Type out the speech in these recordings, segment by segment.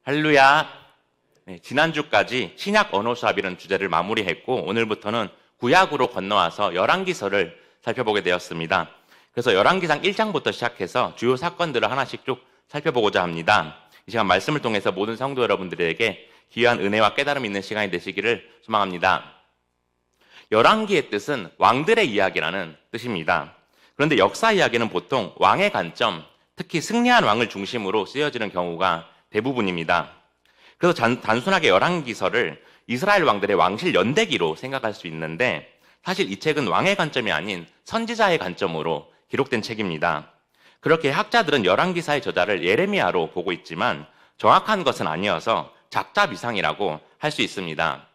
할렐루야. 네, 지난주까지 신약 언어 수업이라는 주제를 마무리했고 오늘부터는 구약으로 건너와서 열왕기서를 살펴보게 되었습니다. 그래서 열왕기상 1장부터 시작해서 주요 사건들을 하나씩 쭉 살펴보고자 합니다. 이 시간 말씀을 통해서 모든 성도 여러분들에게 귀한 은혜와 깨달음이 있는 시간이 되시기를 소망합니다. 열왕기의 뜻은 왕들의 이야기라는 뜻입니다. 그런데 역사 이야기는 보통 왕의 관점, 특히 승리한 왕을 중심으로 쓰여지는 경우가 대부분입니다. 그래서 단순하게 열왕기서를 이스라엘 왕들의 왕실 연대기로 생각할 수 있는데 사실 이 책은 왕의 관점이 아닌 선지자의 관점으로 기록된 책입니다. 그렇게 학자들은 열왕기사의 저자를 예레미야로 보고 있지만 정확한 것은 아니어서 작자미상이라고 할 수 있습니다.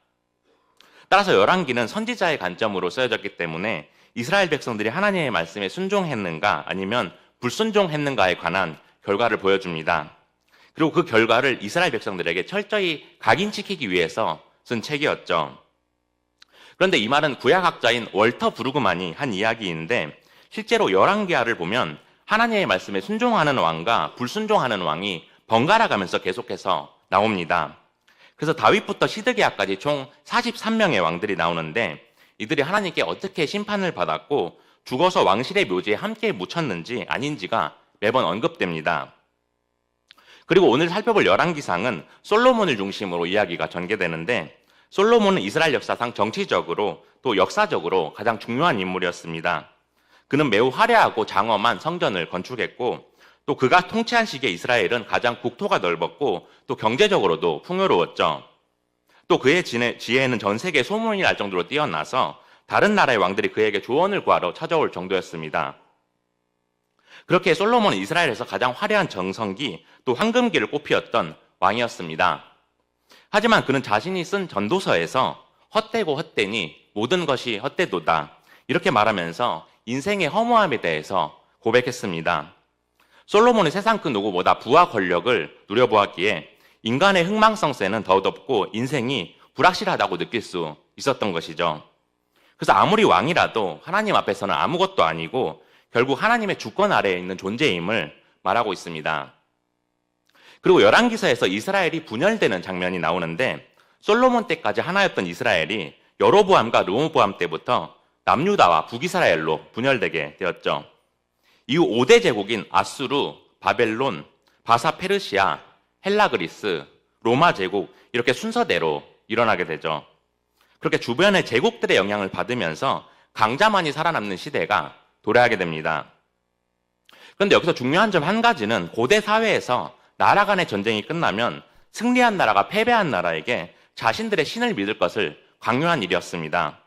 따라서 열왕기는 선지자의 관점으로 쓰여졌기 때문에 이스라엘 백성들이 하나님의 말씀에 순종했는가 아니면 불순종했는가에 관한 결과를 보여줍니다. 그리고 그 결과를 이스라엘 백성들에게 철저히 각인시키기 위해서 쓴 책이었죠. 그런데 이 말은 구약학자인 월터 브루그만이 한 이야기인데 실제로 열왕기하를 보면 하나님의 말씀에 순종하는 왕과 불순종하는 왕이 번갈아 가면서 계속해서 나옵니다. 그래서 다윗부터 시드기야까지 총 43명의 왕들이 나오는데 이들이 하나님께 어떻게 심판을 받았고 죽어서 왕실의 묘지에 함께 묻혔는지 아닌지가 매번 언급됩니다. 그리고 오늘 살펴볼 열왕기상은 솔로몬을 중심으로 이야기가 전개되는데 솔로몬은 이스라엘 역사상 정치적으로 또 역사적으로 가장 중요한 인물이었습니다. 그는 매우 화려하고 장엄한 성전을 건축했고 또 그가 통치한 시기에 이스라엘은 가장 국토가 넓었고 또 경제적으로도 풍요로웠죠. 또 그의 지혜는 전 세계에 소문이 날 정도로 뛰어나서 다른 나라의 왕들이 그에게 조언을 구하러 찾아올 정도였습니다. 그렇게 솔로몬은 이스라엘에서 가장 화려한 정성기 또 황금기를 꽃피웠던 왕이었습니다. 하지만 그는 자신이 쓴 전도서에서 헛되고 헛되니 모든 것이 헛되도다 이렇게 말하면서 인생의 허무함에 대해서 고백했습니다. 솔로몬은 세상 그 누구보다 부와 권력을 누려보았기에 인간의 흥망성쇠는 더덥고 인생이 불확실하다고 느낄 수 있었던 것이죠. 그래서 아무리 왕이라도 하나님 앞에서는 아무것도 아니고 결국 하나님의 주권 아래에 있는 존재임을 말하고 있습니다. 그리고 열왕기서에서 이스라엘이 분열되는 장면이 나오는데 솔로몬 때까지 하나였던 이스라엘이 여로보암과 르호보암 때부터 남유다와 북이스라엘로 분열되게 되었죠. 이후 5대 제국인 아수르, 바벨론, 바사 페르시아, 헬라 그리스, 로마 제국 이렇게 순서대로 일어나게 되죠. 그렇게 주변의 제국들의 영향을 받으면서 강자만이 살아남는 시대가 도래하게 됩니다. 그런데 여기서 중요한 점 한 가지는 고대 사회에서 나라 간의 전쟁이 끝나면 승리한 나라가 패배한 나라에게 자신들의 신을 믿을 것을 강요한 일이었습니다.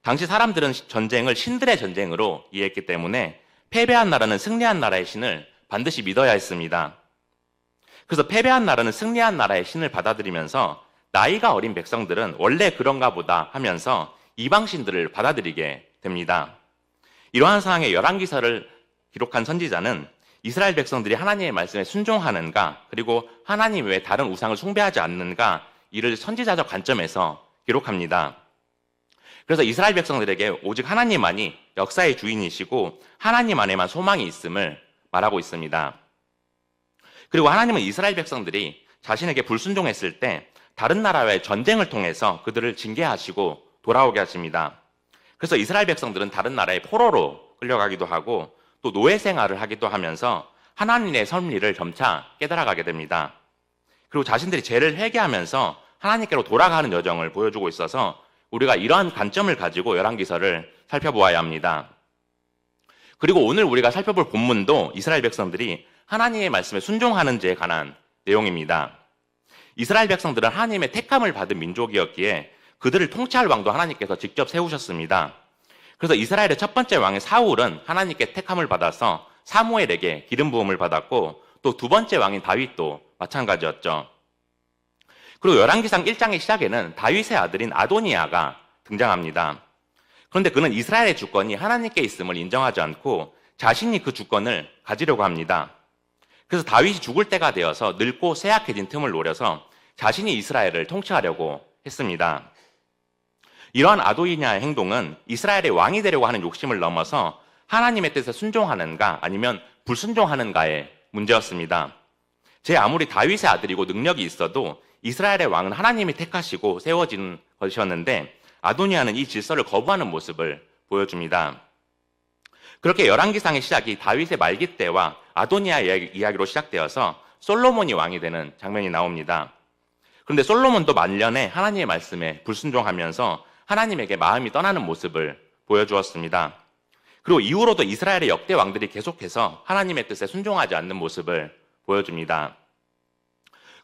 당시 사람들은 전쟁을 신들의 전쟁으로 이해했기 때문에 패배한 나라는 승리한 나라의 신을 반드시 믿어야 했습니다. 그래서 패배한 나라는 승리한 나라의 신을 받아들이면서 나이가 어린 백성들은 원래 그런가 보다 하면서 이방 신들을 받아들이게 됩니다. 이러한 상황에 열왕기서를 기록한 선지자는 이스라엘 백성들이 하나님의 말씀에 순종하는가 그리고 하나님 외에 다른 우상을 숭배하지 않는가 이를 선지자적 관점에서 기록합니다. 그래서 이스라엘 백성들에게 오직 하나님만이 역사의 주인이시고 하나님 안에만 소망이 있음을 말하고 있습니다. 그리고 하나님은 이스라엘 백성들이 자신에게 불순종했을 때 다른 나라와의 전쟁을 통해서 그들을 징계하시고 돌아오게 하십니다. 그래서 이스라엘 백성들은 다른 나라의 포로로 끌려가기도 하고 또 노예 생활을 하기도 하면서 하나님의 섭리를 점차 깨달아가게 됩니다. 그리고 자신들이 죄를 회개하면서 하나님께로 돌아가는 여정을 보여주고 있어서 우리가 이러한 관점을 가지고 열왕기서를 살펴보아야 합니다. 그리고 오늘 우리가 살펴볼 본문도 이스라엘 백성들이 하나님의 말씀에 순종하는지에 관한 내용입니다. 이스라엘 백성들은 하나님의 택함을 받은 민족이었기에 그들을 통치할 왕도 하나님께서 직접 세우셨습니다. 그래서 이스라엘의 첫 번째 왕인 사울은 하나님께 택함을 받아서 사무엘에게 기름 부음을 받았고 또 두 번째 왕인 다윗도 마찬가지였죠. 그리고 열왕기상 1장의 시작에는 다윗의 아들인 아도니아가 등장합니다. 그런데 그는 이스라엘의 주권이 하나님께 있음을 인정하지 않고 자신이 그 주권을 가지려고 합니다. 그래서 다윗이 죽을 때가 되어서 늙고 쇠약해진 틈을 노려서 자신이 이스라엘을 통치하려고 했습니다. 이러한 아도니아의 행동은 이스라엘의 왕이 되려고 하는 욕심을 넘어서 하나님의 뜻에 순종하는가 아니면 불순종하는가의 문제였습니다. 제 아무리 다윗의 아들이고 능력이 있어도 이스라엘의 왕은 하나님이 택하시고 세워진 것이었는데 아도니아는 이 질서를 거부하는 모습을 보여줍니다. 그렇게 열왕기상의 시작이 다윗의 말기 때와 아도니아 이야기로 시작되어서 솔로몬이 왕이 되는 장면이 나옵니다. 그런데 솔로몬도 말년에 하나님의 말씀에 불순종하면서 하나님에게 마음이 떠나는 모습을 보여주었습니다. 그리고 이후로도 이스라엘의 역대 왕들이 계속해서 하나님의 뜻에 순종하지 않는 모습을 보여줍니다.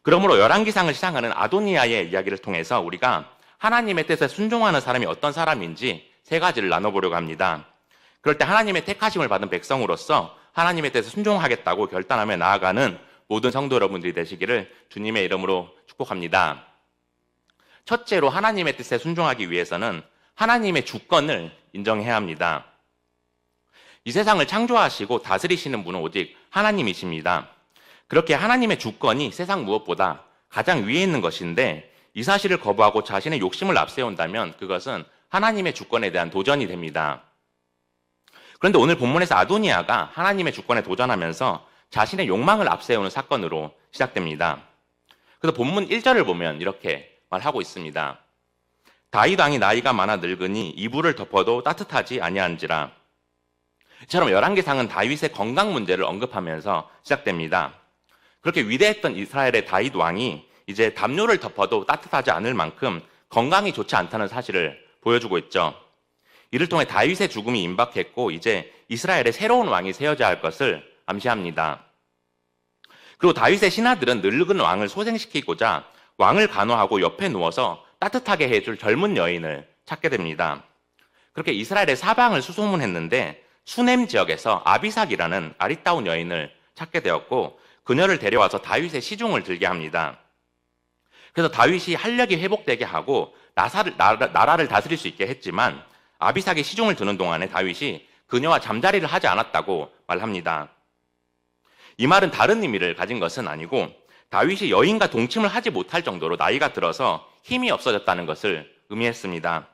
그러므로 열왕기상을 시작하는 아도니아의 이야기를 통해서 우리가 하나님의 뜻에 순종하는 사람이 어떤 사람인지 세 가지를 나눠보려고 합니다. 그럴 때 하나님의 택하심을 받은 백성으로서 하나님의 뜻에 순종하겠다고 결단하며 나아가는 모든 성도 여러분들이 되시기를 주님의 이름으로 축복합니다. 첫째로 하나님의 뜻에 순종하기 위해서는 하나님의 주권을 인정해야 합니다. 이 세상을 창조하시고 다스리시는 분은 오직 하나님이십니다. 그렇게 하나님의 주권이 세상 무엇보다 가장 위에 있는 것인데 이 사실을 거부하고 자신의 욕심을 앞세운다면 그것은 하나님의 주권에 대한 도전이 됩니다. 그런데 오늘 본문에서 아도니아가 하나님의 주권에 도전하면서 자신의 욕망을 앞세우는 사건으로 시작됩니다. 그래서 본문 1절을 보면 이렇게 말하고 있습니다. 다윗 왕이 나이가 많아 늙으니 이불을 덮어도 따뜻하지 아니한지라. 이처럼 열왕기상은 다윗의 건강 문제를 언급하면서 시작됩니다. 그렇게 위대했던 이스라엘의 다윗 왕이 이제 담요를 덮어도 따뜻하지 않을 만큼 건강이 좋지 않다는 사실을 보여주고 있죠. 이를 통해 다윗의 죽음이 임박했고 이제 이스라엘의 새로운 왕이 세워져야 할 것을 암시합니다. 그리고 다윗의 신하들은 늙은 왕을 소생시키고자 왕을 간호하고 옆에 누워서 따뜻하게 해줄 젊은 여인을 찾게 됩니다. 그렇게 이스라엘의 사방을 수소문했는데 수넴 지역에서 아비삭이라는 아리따운 여인을 찾게 되었고 그녀를 데려와서 다윗의 시중을 들게 합니다. 그래서 다윗이 활력이 회복되게 하고 나라를 다스릴 수 있게 했지만 아비삭이 시중을 드는 동안에 다윗이 그녀와 잠자리를 하지 않았다고 말합니다. 이 말은 다른 의미를 가진 것은 아니고 다윗이 여인과 동침을 하지 못할 정도로 나이가 들어서 힘이 없어졌다는 것을 의미했습니다.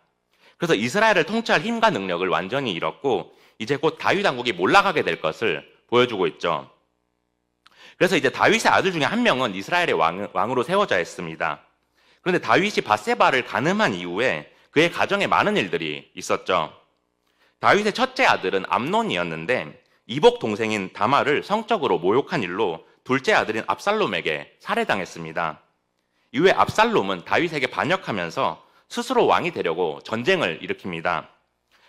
그래서 이스라엘을 통치할 힘과 능력을 완전히 잃었고 이제 곧 다윗 왕국이 몰락하게 될 것을 보여주고 있죠. 그래서 이제 다윗의 아들 중에 한 명은 이스라엘의 왕으로 세워져야 했습니다. 그런데 다윗이 밧세바를 간음한 이후에 그의 가정에 많은 일들이 있었죠. 다윗의 첫째 아들은 암논이었는데 이복 동생인 다말을 성적으로 모욕한 일로 둘째 아들인 압살롬에게 살해당했습니다. 이후에 압살롬은 다윗에게 반역하면서 스스로 왕이 되려고 전쟁을 일으킵니다.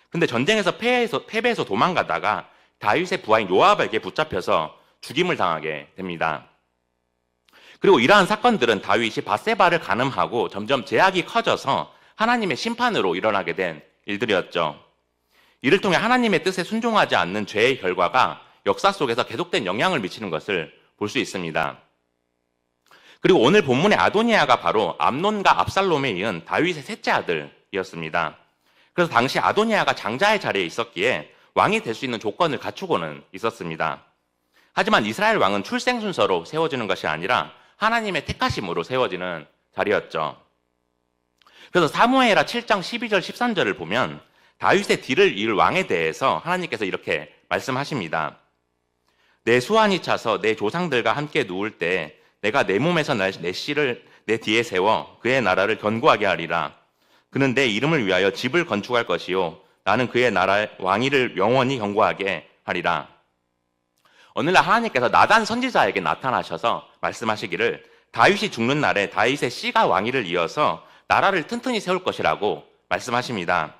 근데 전쟁에서 패배해서 도망가다가 다윗의 부하인 요압에게 붙잡혀서 죽임을 당하게 됩니다. 그리고 이러한 사건들은 다윗이 밧세바를 간음하고 점점 제약이 커져서 하나님의 심판으로 일어나게 된 일들이었죠. 이를 통해 하나님의 뜻에 순종하지 않는 죄의 결과가 역사 속에서 계속된 영향을 미치는 것을 볼 수 있습니다. 그리고 오늘 본문의 아도니아가 바로 암논과 압살롬에 이은 다윗의 셋째 아들이었습니다. 그래서 당시 아도니아가 장자의 자리에 있었기에 왕이 될 수 있는 조건을 갖추고는 있었습니다. 하지만 이스라엘 왕은 출생 순서로 세워지는 것이 아니라 하나님의 택하심으로 세워지는 자리였죠. 그래서 사무엘하 7장 12절 13절을 보면 다윗의 뒤를 이을 왕에 대해서 하나님께서 이렇게 말씀하십니다. 내 수완이 차서 내 조상들과 함께 누울 때 내가 내 몸에서 내 씨를 내 뒤에 세워 그의 나라를 견고하게 하리라. 그는 내 이름을 위하여 집을 건축할 것이요 나는 그의 나라의 왕위를 영원히 견고하게 하리라. 오늘날 하나님께서 나단 선지자에게 나타나셔서 말씀하시기를 다윗이 죽는 날에 다윗의 씨가 왕위를 이어서 나라를 튼튼히 세울 것이라고 말씀하십니다.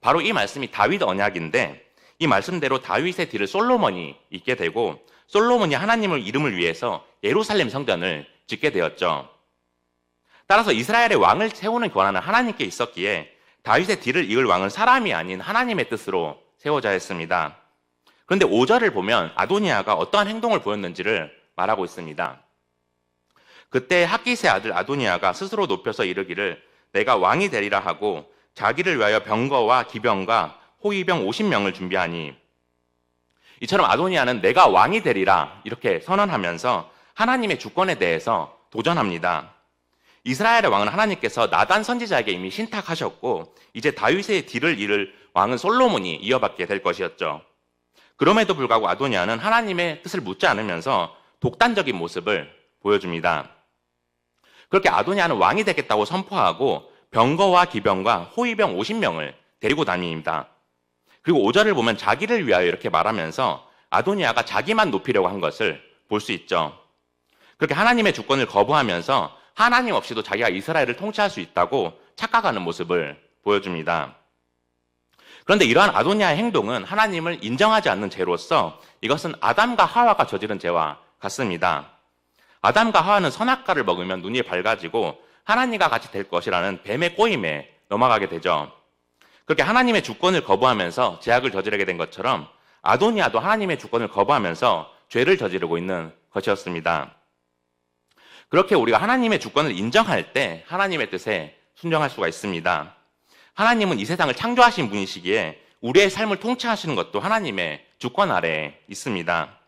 바로 이 말씀이 다윗 언약인데 이 말씀대로 다윗의 뒤를 솔로몬이 잇게 되고 솔로몬이 하나님의 이름을 위해서 예루살렘 성전을 짓게 되었죠. 따라서 이스라엘의 왕을 세우는 권한은 하나님께 있었기에 다윗의 뒤를 이을 왕은 사람이 아닌 하나님의 뜻으로 세워져야 했습니다. 그런데 5절을 보면 아도니아가 어떠한 행동을 보였는지를 말하고 있습니다. 그때 학기스의 아들 아도니아가 스스로 높여서 이르기를 내가 왕이 되리라 하고 자기를 위하여 병거와 기병과 호위병 50명을 준비하니 이처럼 아도니아는 내가 왕이 되리라 이렇게 선언하면서 하나님의 주권에 대해서 도전합니다. 이스라엘의 왕은 하나님께서 나단 선지자에게 이미 신탁하셨고 이제 다윗의 뒤를 이을 왕은 솔로몬이 이어받게 될 것이었죠. 그럼에도 불구하고 아도니아는 하나님의 뜻을 묻지 않으면서 독단적인 모습을 보여줍니다. 그렇게 아도니아는 왕이 되겠다고 선포하고 병거와 기병과 호위병 50명을 데리고 다닙니다. 그리고 5절을 보면 자기를 위하여 이렇게 말하면서 아도니아가 자기만 높이려고 한 것을 볼 수 있죠. 그렇게 하나님의 주권을 거부하면서 하나님 없이도 자기가 이스라엘을 통치할 수 있다고 착각하는 모습을 보여줍니다. 그런데 이러한 아도니아의 행동은 하나님을 인정하지 않는 죄로서 이것은 아담과 하와가 저지른 죄와 같습니다. 아담과 하와는 선악과를 먹으면 눈이 밝아지고 하나님과 같이 될 것이라는 뱀의 꼬임에 넘어가게 되죠. 그렇게 하나님의 주권을 거부하면서 죄악을 저지르게 된 것처럼 아도니아도 하나님의 주권을 거부하면서 죄를 저지르고 있는 것이었습니다. 그렇게 우리가 하나님의 주권을 인정할 때 하나님의 뜻에 순종할 수가 있습니다. 하나님은 이 세상을 창조하신 분이시기에 우리의 삶을 통치하시는 것도 하나님의 주권 아래에 있습니다.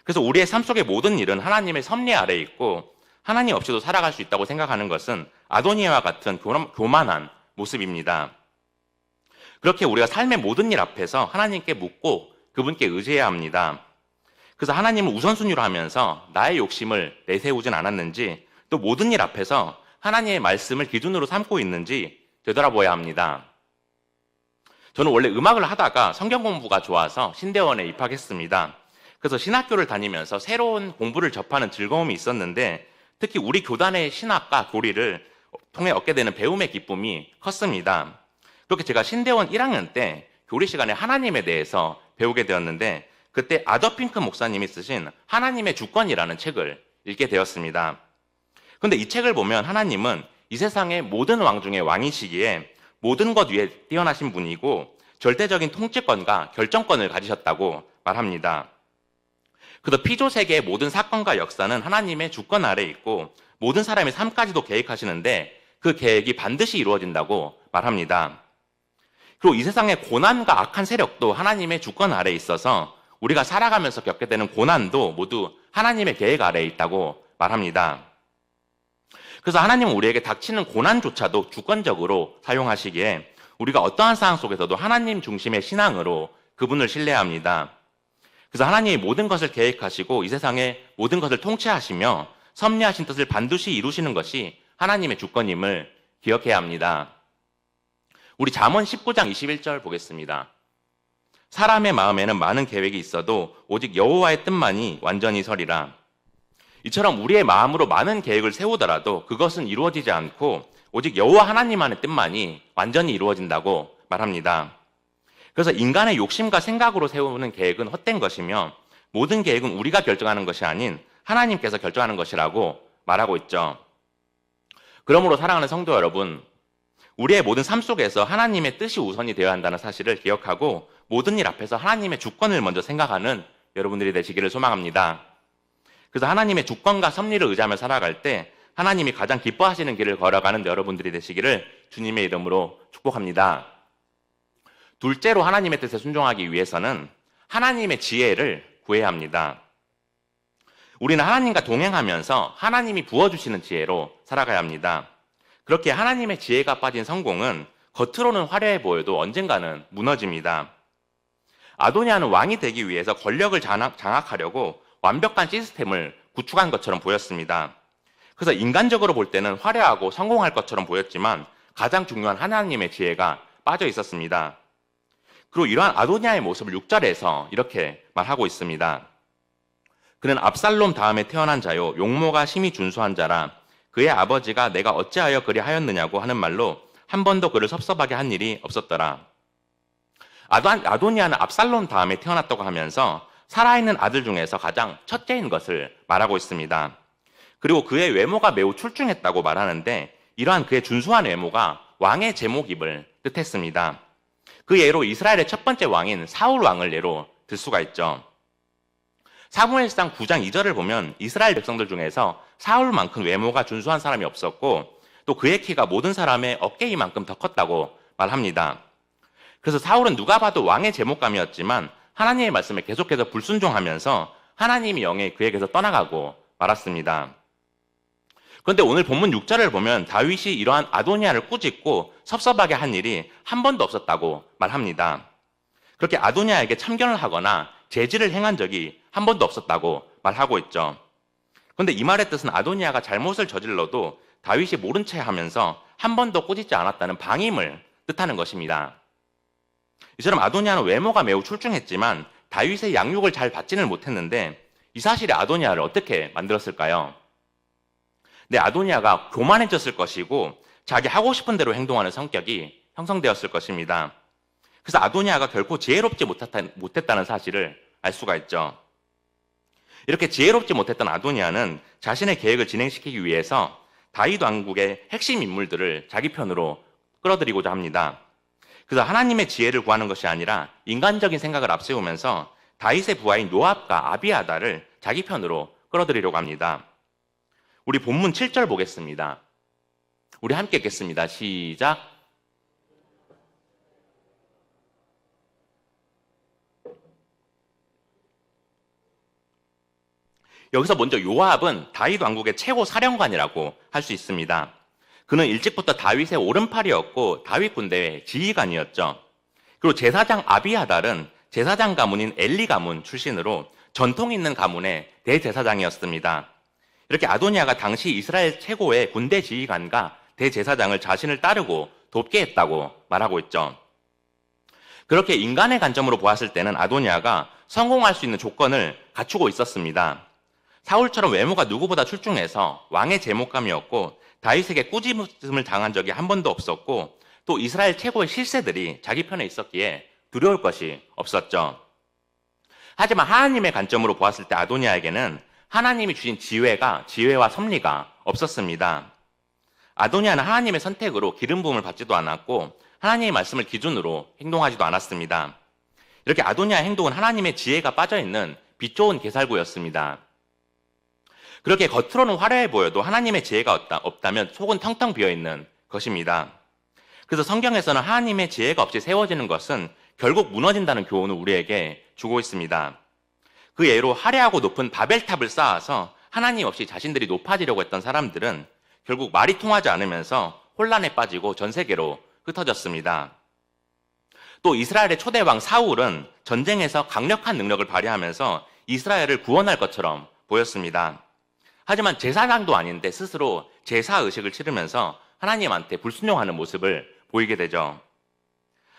그래서 우리의 삶 속의 모든 일은 하나님의 섭리 아래에 있고 하나님 없이도 살아갈 수 있다고 생각하는 것은 아도니아와 같은 교만한 모습입니다. 그렇게 우리가 삶의 모든 일 앞에서 하나님께 묻고 그분께 의지해야 합니다. 그래서 하나님을 우선순위로 하면서 나의 욕심을 내세우진 않았는지 또 모든 일 앞에서 하나님의 말씀을 기준으로 삼고 있는지 되돌아보아야 합니다. 저는 원래 음악을 하다가 성경 공부가 좋아서 신대원에 입학했습니다. 그래서 신학교를 다니면서 새로운 공부를 접하는 즐거움이 있었는데 특히 우리 교단의 신학과 교리를 통해 얻게 되는 배움의 기쁨이 컸습니다. 그렇게 제가 신대원 1학년 때 교리 시간에 하나님에 대해서 배우게 되었는데 그때 아더핑크 목사님이 쓰신 하나님의 주권이라는 책을 읽게 되었습니다. 그런데 이 책을 보면 하나님은 이 세상의 모든 왕 중에 왕이시기에 모든 것 위에 뛰어나신 분이고 절대적인 통치권과 결정권을 가지셨다고 말합니다. 그래서 피조 세계의 모든 사건과 역사는 하나님의 주권 아래에 있고 모든 사람의 삶까지도 계획하시는데 그 계획이 반드시 이루어진다고 말합니다. 그리고 이 세상의 고난과 악한 세력도 하나님의 주권 아래에 있어서 우리가 살아가면서 겪게 되는 고난도 모두 하나님의 계획 아래에 있다고 말합니다. 그래서 하나님은 우리에게 닥치는 고난조차도 주권적으로 사용하시기에 우리가 어떠한 상황 속에서도 하나님 중심의 신앙으로 그분을 신뢰합니다. 그래서 하나님이 모든 것을 계획하시고 이 세상의 모든 것을 통치하시며 섭리하신 뜻을 반드시 이루시는 것이 하나님의 주권임을 기억해야 합니다. 우리 잠언 19장 21절 보겠습니다. 사람의 마음에는 많은 계획이 있어도 오직 여호와의 뜻만이 완전히 서리라. 이처럼 우리의 마음으로 많은 계획을 세우더라도 그것은 이루어지지 않고 오직 여호와 하나님만의 뜻만이 완전히 이루어진다고 말합니다. 그래서 인간의 욕심과 생각으로 세우는 계획은 헛된 것이며 모든 계획은 우리가 결정하는 것이 아닌 하나님께서 결정하는 것이라고 말하고 있죠. 그러므로 사랑하는 성도 여러분, 우리의 모든 삶 속에서 하나님의 뜻이 우선이 되어야 한다는 사실을 기억하고 모든 일 앞에서 하나님의 주권을 먼저 생각하는 여러분들이 되시기를 소망합니다. 그래서 하나님의 주권과 섭리를 의지하며 살아갈 때 하나님이 가장 기뻐하시는 길을 걸어가는 여러분들이 되시기를 주님의 이름으로 축복합니다. 둘째로 하나님의 뜻에 순종하기 위해서는 하나님의 지혜를 구해야 합니다. 우리는 하나님과 동행하면서 하나님이 부어주시는 지혜로 살아가야 합니다. 그렇게 하나님의 지혜가 빠진 성공은 겉으로는 화려해 보여도 언젠가는 무너집니다. 아도니아는 왕이 되기 위해서 권력을 장악하려고 완벽한 시스템을 구축한 것처럼 보였습니다. 그래서 인간적으로 볼 때는 화려하고 성공할 것처럼 보였지만 가장 중요한 하나님의 지혜가 빠져 있었습니다. 그리고 이러한 아도니아의 모습을 6절에서 이렇게 말하고 있습니다. 그는 압살롬 다음에 태어난 자요 용모가 심히 준수한 자라. 그의 아버지가 내가 어찌하여 그리 하였느냐고 하는 말로 한 번도 그를 섭섭하게 한 일이 없었더라. 아도니아는 압살롬 다음에 태어났다고 하면서 살아있는 아들 중에서 가장 첫째인 것을 말하고 있습니다. 그리고 그의 외모가 매우 출중했다고 말하는데 이러한 그의 준수한 외모가 왕의 제목임을 뜻했습니다. 그 예로 이스라엘의 첫 번째 왕인 사울 왕을 예로 들 수가 있죠. 사무엘상 9장 2절을 보면 이스라엘 백성들 중에서 사울만큼 외모가 준수한 사람이 없었고 또 그의 키가 모든 사람의 어깨이만큼 더 컸다고 말합니다. 그래서 사울은 누가 봐도 왕의 제목감이었지만 하나님의 말씀에 계속해서 불순종하면서 하나님이 영에 그에게서 떠나가고 말았습니다. 그런데 오늘 본문 6절을 보면 다윗이 이러한 아도니아를 꾸짖고 섭섭하게 한 일이 한 번도 없었다고 말합니다. 그렇게 아도니아에게 참견을 하거나 제지를 행한 적이 한 번도 없었다고 말하고 있죠. 그런데 이 말의 뜻은 아도니아가 잘못을 저질러도 다윗이 모른 채 하면서 한 번도 꾸짖지 않았다는 방임을 뜻하는 것입니다. 이처럼 아도니아는 외모가 매우 출중했지만 다윗의 양육을 잘 받지는 못했는데 이 사실이 아도니아를 어떻게 만들었을까요? 네, 아도니아가 교만해졌을 것이고 자기 하고 싶은 대로 행동하는 성격이 형성되었을 것입니다. 그래서 아도니아가 결코 지혜롭지 못했다는 사실을 알 수가 있죠. 이렇게 지혜롭지 못했던 아도니아는 자신의 계획을 진행시키기 위해서 다윗 왕국의 핵심 인물들을 자기 편으로 끌어들이고자 합니다. 그래서 하나님의 지혜를 구하는 것이 아니라 인간적인 생각을 앞세우면서 다윗의 부하인 요압과 아비아다를 자기 편으로 끌어들이려고 합니다. 우리 본문 7절 보겠습니다. 우리 함께 읽겠습니다. 시작. 여기서 먼저 요압은 다윗 왕국의 최고 사령관이라고 할 수 있습니다. 그는 일찍부터 다윗의 오른팔이었고 다윗 군대의 지휘관이었죠. 그리고 제사장 아비아달은 제사장 가문인 엘리 가문 출신으로 전통 있는 가문의 대제사장이었습니다. 이렇게 아도니아가 당시 이스라엘 최고의 군대 지휘관과 대제사장을 자신을 따르고 돕게 했다고 말하고 있죠. 그렇게 인간의 관점으로 보았을 때는 아도니아가 성공할 수 있는 조건을 갖추고 있었습니다. 사울처럼 외모가 누구보다 출중해서 왕의 제목감이었고 다윗에게 꾸짖음을 당한 적이 한 번도 없었고 또 이스라엘 최고의 실세들이 자기 편에 있었기에 두려울 것이 없었죠. 하지만 하나님의 관점으로 보았을 때 아도니아에게는 하나님이 주신 지혜와 섭리가 없었습니다. 아도니아는 하나님의 선택으로 기름 부음을 받지도 않았고 하나님의 말씀을 기준으로 행동하지도 않았습니다. 이렇게 아도니아의 행동은 하나님의 지혜가 빠져있는 빛 좋은 개살구였습니다. 그렇게 겉으로는 화려해 보여도 하나님의 지혜가 없다면 속은 텅텅 비어있는 것입니다. 그래서 성경에서는 하나님의 지혜가 없이 세워지는 것은 결국 무너진다는 교훈을 우리에게 주고 있습니다. 그 예로 화려하고 높은 바벨탑을 쌓아서 하나님 없이 자신들이 높아지려고 했던 사람들은 결국 말이 통하지 않으면서 혼란에 빠지고 전 세계로 흩어졌습니다. 또 이스라엘의 초대 왕 사울은 전쟁에서 강력한 능력을 발휘하면서 이스라엘을 구원할 것처럼 보였습니다. 하지만 제사장도 아닌데 스스로 제사 의식을 치르면서 하나님한테 불순종하는 모습을 보이게 되죠.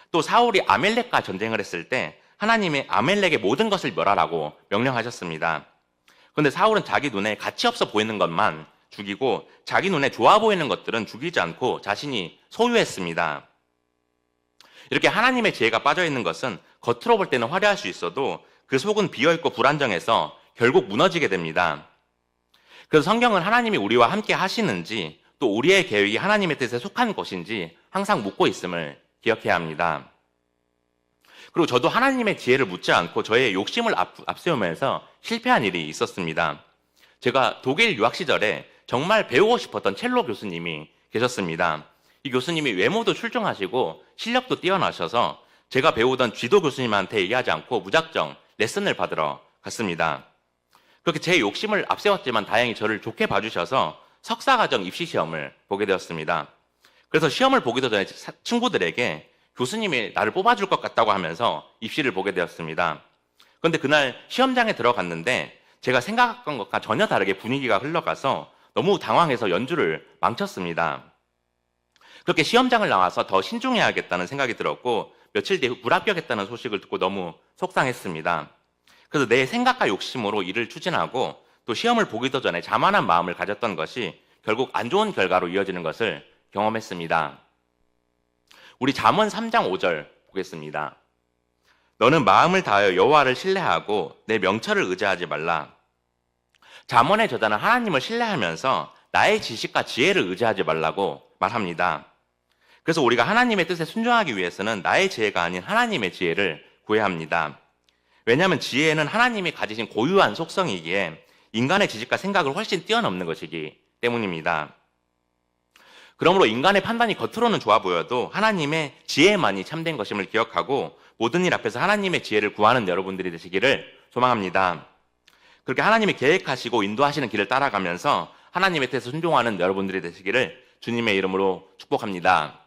또 사울이 아멜렉과 전쟁을 했을 때 하나님이 아멜렉의 모든 것을 멸하라고 명령하셨습니다. 그런데 사울은 자기 눈에 가치 없어 보이는 것만 죽이고 자기 눈에 좋아 보이는 것들은 죽이지 않고 자신이 소유했습니다. 이렇게 하나님의 지혜가 빠져있는 것은 겉으로 볼 때는 화려할 수 있어도 그 속은 비어있고 불안정해서 결국 무너지게 됩니다. 그래서 성경은 하나님이 우리와 함께 하시는지 또 우리의 계획이 하나님의 뜻에 속한 것인지 항상 묻고 있음을 기억해야 합니다. 그리고 저도 하나님의 지혜를 묻지 않고 저의 욕심을 앞세우면서 실패한 일이 있었습니다. 제가 독일 유학 시절에 정말 배우고 싶었던 첼로 교수님이 계셨습니다. 이 교수님이 외모도 출중하시고 실력도 뛰어나셔서 제가 배우던 쥐도 교수님한테 얘기하지 않고 무작정 레슨을 받으러 갔습니다. 그렇게 제 욕심을 앞세웠지만 다행히 저를 좋게 봐주셔서 석사과정 입시시험을 보게 되었습니다. 그래서 시험을 보기도 전에 친구들에게 교수님이 나를 뽑아줄 것 같다고 하면서 입시를 보게 되었습니다. 그런데 그날 시험장에 들어갔는데 제가 생각한 것과 전혀 다르게 분위기가 흘러가서 너무 당황해서 연주를 망쳤습니다. 그렇게 시험장을 나와서 더 신중해야겠다는 생각이 들었고 며칠 뒤에 불합격했다는 소식을 듣고 너무 속상했습니다. 그래서 내 생각과 욕심으로 일을 추진하고 또 시험을 보기도 전에 자만한 마음을 가졌던 것이 결국 안 좋은 결과로 이어지는 것을 경험했습니다. 우리 잠언 3장 5절 보겠습니다. 너는 마음을 다하여 여호와를 신뢰하고 내 명철을 의지하지 말라. 잠언의 저자는 하나님을 신뢰하면서 나의 지식과 지혜를 의지하지 말라고 말합니다. 그래서 우리가 하나님의 뜻에 순종하기 위해서는 나의 지혜가 아닌 하나님의 지혜를 구해야 합니다. 왜냐하면 지혜는 하나님이 가지신 고유한 속성이기에 인간의 지식과 생각을 훨씬 뛰어넘는 것이기 때문입니다. 그러므로 인간의 판단이 겉으로는 좋아 보여도 하나님의 지혜만이 참된 것임을 기억하고 모든 일 앞에서 하나님의 지혜를 구하는 여러분들이 되시기를 소망합니다. 그렇게 하나님이 계획하시고 인도하시는 길을 따라가면서 하나님의 뜻에 순종하는 여러분들이 되시기를 주님의 이름으로 축복합니다.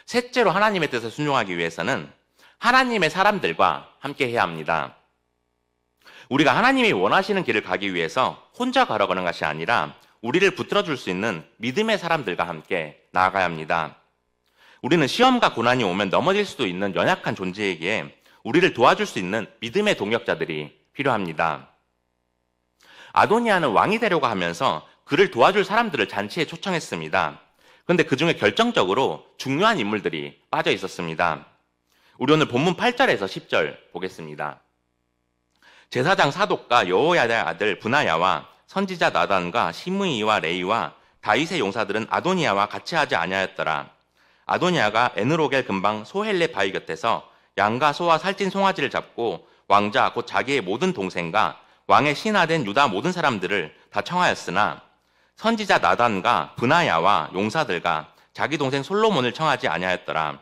셋째로 하나님의 뜻에 순종하기 위해서는 하나님의 사람들과 함께 해야 합니다. 우리가 하나님이 원하시는 길을 가기 위해서 혼자 걸어가는 것이 아니라 우리를 붙들어줄 수 있는 믿음의 사람들과 함께 나아가야 합니다. 우리는 시험과 고난이 오면 넘어질 수도 있는 연약한 존재이기에 우리를 도와줄 수 있는 믿음의 동역자들이 필요합니다. 아도니아는 왕이 되려고 하면서 그를 도와줄 사람들을 잔치에 초청했습니다. 그런데 그 중에 결정적으로 중요한 인물들이 빠져 있었습니다. 우리 오늘 본문 8절에서 10절 보겠습니다. 제사장 사독과 여호야다의 아들 브나야와 선지자 나단과 시므이와 레이와 다윗의 용사들은 아도니아와 같이 하지 아니하였더라. 아도니아가 에느로겔 근방 소헬레 바위 곁에서 양과 소와 살찐 송아지를 잡고 왕자 곧 자기의 모든 동생과 왕의 신하된 유다 모든 사람들을 다 청하였으나 선지자 나단과 브나야와 용사들과 자기 동생 솔로몬을 청하지 아니하였더라.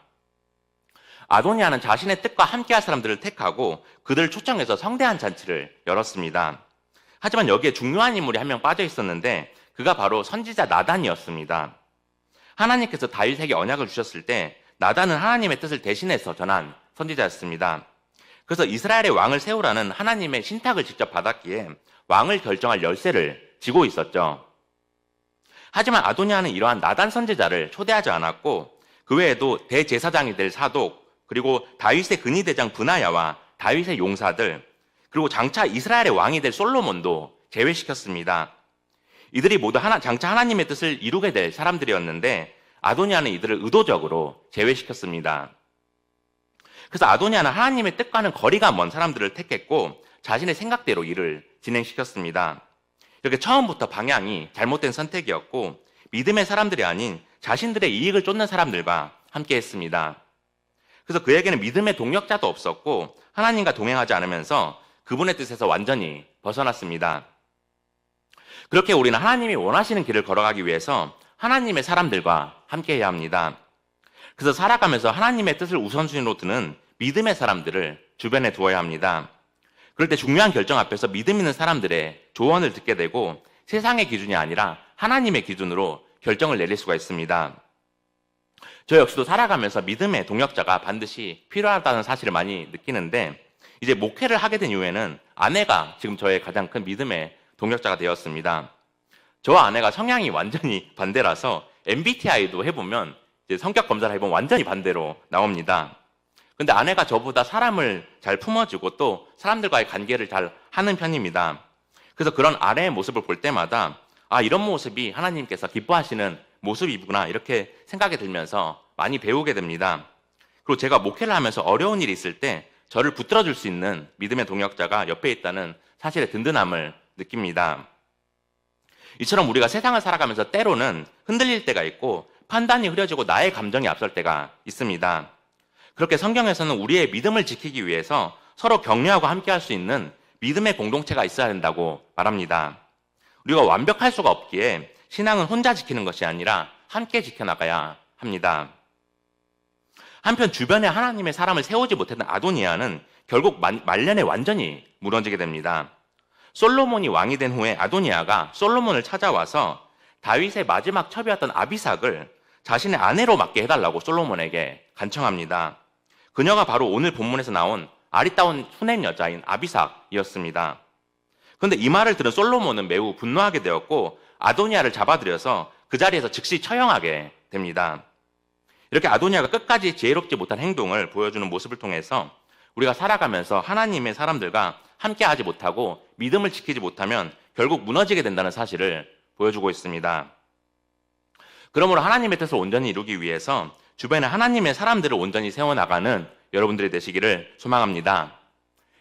아도니아는 자신의 뜻과 함께할 사람들을 택하고 그들을 초청해서 성대한 잔치를 열었습니다. 하지만 여기에 중요한 인물이 한 명 빠져 있었는데 그가 바로 선지자 나단이었습니다. 하나님께서 다윗에게 언약을 주셨을 때 나단은 하나님의 뜻을 대신해서 전한 선지자였습니다. 그래서 이스라엘의 왕을 세우라는 하나님의 신탁을 직접 받았기에 왕을 결정할 열쇠를 쥐고 있었죠. 하지만 아도니아는 이러한 나단 선지자를 초대하지 않았고 그 외에도 대제사장이 될 사독, 그리고 다윗의 근위대장 브나야와 다윗의 용사들, 그리고 장차 이스라엘의 왕이 될 솔로몬도 제외시켰습니다. 이들이 모두 장차 하나님의 뜻을 이루게 될 사람들이었는데 아도니아는 이들을 의도적으로 제외시켰습니다. 그래서 아도니아는 하나님의 뜻과는 거리가 먼 사람들을 택했고 자신의 생각대로 일을 진행시켰습니다. 이렇게 처음부터 방향이 잘못된 선택이었고 믿음의 사람들이 아닌 자신들의 이익을 쫓는 사람들과 함께 했습니다. 그래서 그에게는 믿음의 동력자도 없었고 하나님과 동행하지 않으면서 그분의 뜻에서 완전히 벗어났습니다. 그렇게 우리는 하나님이 원하시는 길을 걸어가기 위해서 하나님의 사람들과 함께 해야 합니다. 그래서 살아가면서 하나님의 뜻을 우선순위로 두는 믿음의 사람들을 주변에 두어야 합니다. 그럴 때 중요한 결정 앞에서 믿음 있는 사람들의 조언을 듣게 되고 세상의 기준이 아니라 하나님의 기준으로 결정을 내릴 수가 있습니다. 저 역시도 살아가면서 믿음의 동역자가 반드시 필요하다는 사실을 많이 느끼는데 이제 목회를 하게 된 이후에는 아내가 지금 저의 가장 큰 믿음의 동역자가 되었습니다. 저와 아내가 성향이 완전히 반대라서 MBTI도 해보면 이제 성격 검사를 해보면 완전히 반대로 나옵니다. 근데 아내가 저보다 사람을 잘 품어주고 또 사람들과의 관계를 잘 하는 편입니다. 그래서 그런 아내의 모습을 볼 때마다 이런 모습이 하나님께서 기뻐하시는 모습이구나 이렇게 생각이 들면서 많이 배우게 됩니다. 그리고 제가 목회를 하면서 어려운 일이 있을 때 저를 붙들어줄 수 있는 믿음의 동역자가 옆에 있다는 사실의 든든함을 느낍니다. 이처럼 우리가 세상을 살아가면서 때로는 흔들릴 때가 있고 판단이 흐려지고 나의 감정이 앞설 때가 있습니다. 그렇게 성경에서는 우리의 믿음을 지키기 위해서 서로 격려하고 함께할 수 있는 믿음의 공동체가 있어야 된다고 말합니다. 우리가 완벽할 수가 없기에 신앙은 혼자 지키는 것이 아니라 함께 지켜나가야 합니다. 한편 주변에 하나님의 사람을 세우지 못했던 아도니아는 결국 말년에 완전히 무너지게 됩니다. 솔로몬이 왕이 된 후에 아도니아가 솔로몬을 찾아와서 다윗의 마지막 첩이었던 아비삭을 자신의 아내로 맡게 해달라고 솔로몬에게 간청합니다. 그녀가 바로 오늘 본문에서 나온 아리따운 순행 여자인 아비삭이었습니다. 그런데 이 말을 들은 솔로몬은 매우 분노하게 되었고 아도니아를 잡아들여서 그 자리에서 즉시 처형하게 됩니다. 이렇게 아도니아가 끝까지 지혜롭지 못한 행동을 보여주는 모습을 통해서 우리가 살아가면서 하나님의 사람들과 함께하지 못하고 믿음을 지키지 못하면 결국 무너지게 된다는 사실을 보여주고 있습니다. 그러므로 하나님의 뜻을 온전히 이루기 위해서 주변에 하나님의 사람들을 온전히 세워나가는 여러분들이 되시기를 소망합니다.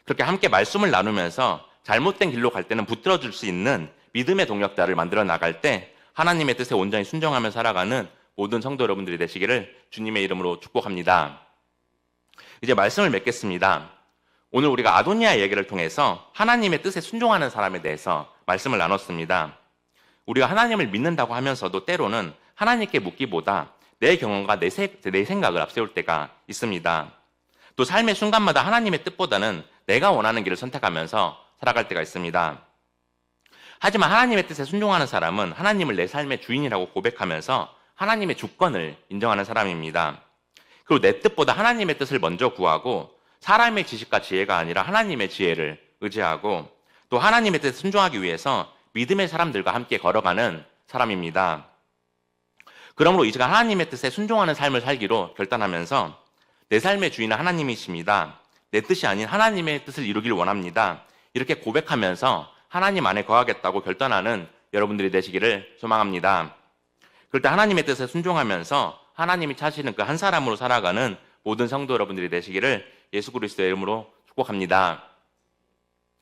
그렇게 함께 말씀을 나누면서 잘못된 길로 갈 때는 붙들어줄 수 있는 믿음의 동력자를 만들어 나갈 때 하나님의 뜻에 온전히 순종하며 살아가는 모든 성도 여러분들이 되시기를 주님의 이름으로 축복합니다. 이제 말씀을 맺겠습니다. 오늘 우리가 아도니아 얘기를 통해서 하나님의 뜻에 순종하는 사람에 대해서 말씀을 나눴습니다. 우리가 하나님을 믿는다고 하면서도 때로는 하나님께 묻기보다 내 경험과 내 생각을 앞세울 때가 있습니다. 또 삶의 순간마다 하나님의 뜻보다는 내가 원하는 길을 선택하면서 살아갈 때가 있습니다. 하지만 하나님의 뜻에 순종하는 사람은 하나님을 내 삶의 주인이라고 고백하면서 하나님의 주권을 인정하는 사람입니다. 그리고 내 뜻보다 하나님의 뜻을 먼저 구하고 사람의 지식과 지혜가 아니라 하나님의 지혜를 의지하고 또 하나님의 뜻에 순종하기 위해서 믿음의 사람들과 함께 걸어가는 사람입니다. 그러므로 이제가 하나님의 뜻에 순종하는 삶을 살기로 결단하면서 내 삶의 주인은 하나님이십니다. 내 뜻이 아닌 하나님의 뜻을 이루길 원합니다. 이렇게 고백하면서 하나님 안에 거하겠다고 결단하는 여러분들이 되시기를 소망합니다. 그럴 때 하나님의 뜻에 순종하면서 하나님이 찾으시는 그 한 사람으로 살아가는 모든 성도 여러분들이 되시기를 예수 그리스도의 이름으로 축복합니다.